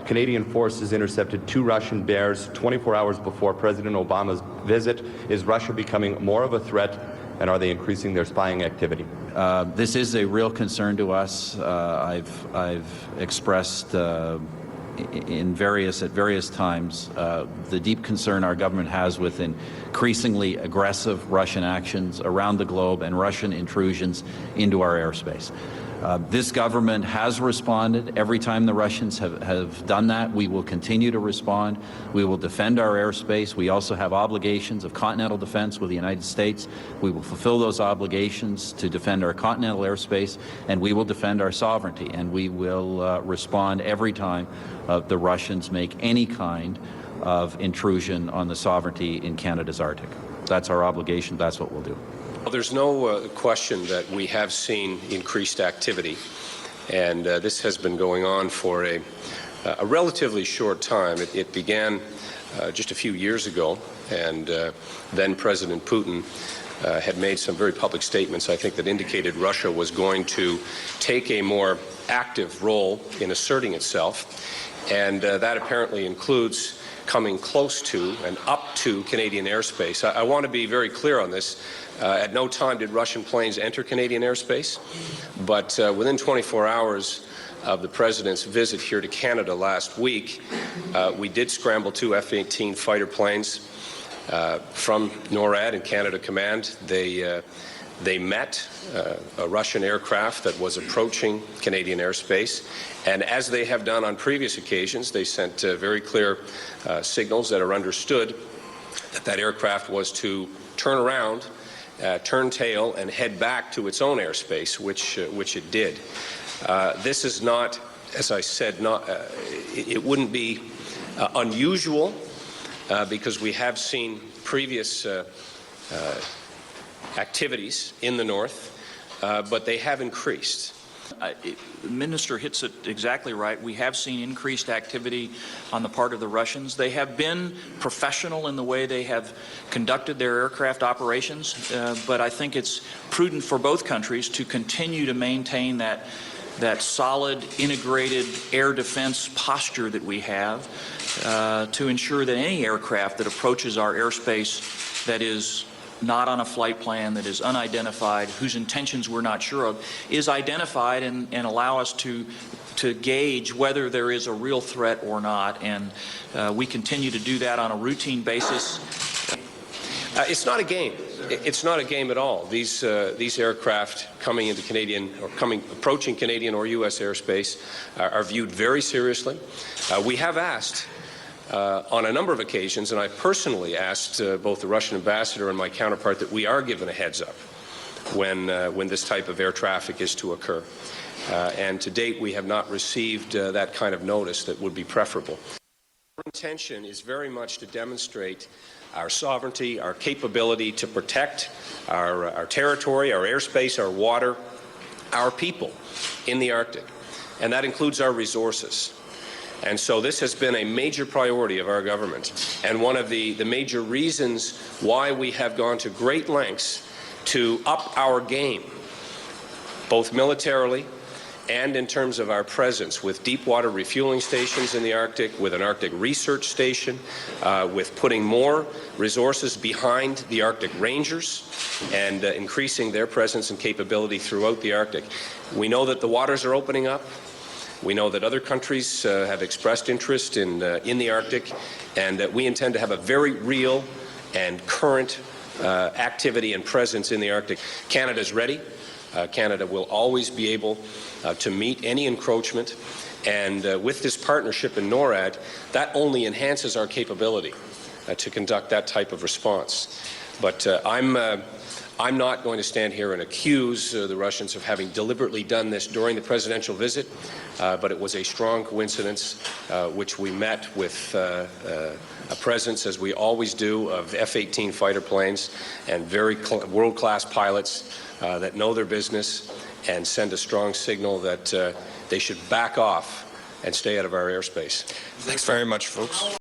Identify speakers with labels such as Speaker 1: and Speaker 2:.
Speaker 1: Canadian forces intercepted 2 Russian Bears 24 hours before President Obama's visit. Is Russia becoming more of a threat, and are they increasing their spying activity?
Speaker 2: This is a real concern to us. I've expressed at various times the deep concern our government has with increasingly aggressive Russian actions around the globe and Russian intrusions into our airspace. This government has responded every time the Russians have done that. We will continue to respond. We will defend our airspace. We also have obligations of continental defense with the United States. We will fulfill those obligations to defend our continental airspace, and we will defend our sovereignty. And we will respond every time the Russians make any kind of intrusion on the sovereignty in Canada's Arctic. That's our obligation. That's what we'll do.
Speaker 3: Well, there's no question that we have seen increased activity, and this has been going on for a relatively short time. It began just a few years ago, and then President Putin had made some very public statements, I think, that indicated Russia was going to take a more active role in asserting itself, and that apparently includes coming close to and up to Canadian airspace. I want to be very clear on this. At no time did Russian planes enter Canadian airspace, but within 24 hours of the President's visit here to Canada last week, we did scramble 2 F-18 fighter planes from NORAD and Canada Command. They met a Russian aircraft that was approaching Canadian airspace, and as they have done on previous occasions, they sent very clear signals that are understood that aircraft was to turn around, turn tail, and head back to its own airspace, which it did. This is not, as I said, it wouldn't be unusual because we have seen previous activities in the north, but they have increased.
Speaker 4: The Minister hits it exactly right. We have seen increased activity on the part of the Russians. They have been professional in the way they have conducted their aircraft operations, but I think it's prudent for both countries to continue to maintain that solid, integrated air defense posture that we have to ensure that any aircraft that approaches our airspace that is not on a flight plan, that is unidentified, whose intentions we're not sure of, is identified and allow us to gauge whether there is a real threat or not. And we continue to do that on a routine basis.
Speaker 3: It's not a game. It's not a game at all. These aircraft coming into Canadian or approaching Canadian or U.S. airspace are viewed very seriously. We have asked on a number of occasions, and I personally asked both the Russian ambassador and my counterpart that we are given a heads up when this type of air traffic is to occur. And to date, we have not received that kind of notice that would be preferable. Our intention is very much to demonstrate our sovereignty, our capability to protect our territory, our airspace, our water, our people in the Arctic, and that includes our resources. And so this has been a major priority of our government, and one of the major reasons why we have gone to great lengths to up our game, both militarily and in terms of our presence with deep water refueling stations in the Arctic, with an Arctic research station, with putting more resources behind the Arctic Rangers and increasing their presence and capability throughout the Arctic. We know that the waters are opening up. We know that other countries have expressed interest in the Arctic, and that we intend to have a very real and current activity and presence in the Arctic. Canada's ready. Canada will always be able to meet any encroachment, and with this partnership in NORAD, that only enhances our capability to conduct that type of response. But I'm not going to stand here and accuse the Russians of having deliberately done this during the presidential visit, but it was a strong coincidence which we met with a presence, as we always do, of F-18 fighter planes and very world-class pilots that know their business and send a strong signal that they should back off and stay out of our airspace.
Speaker 5: Thanks very much, folks.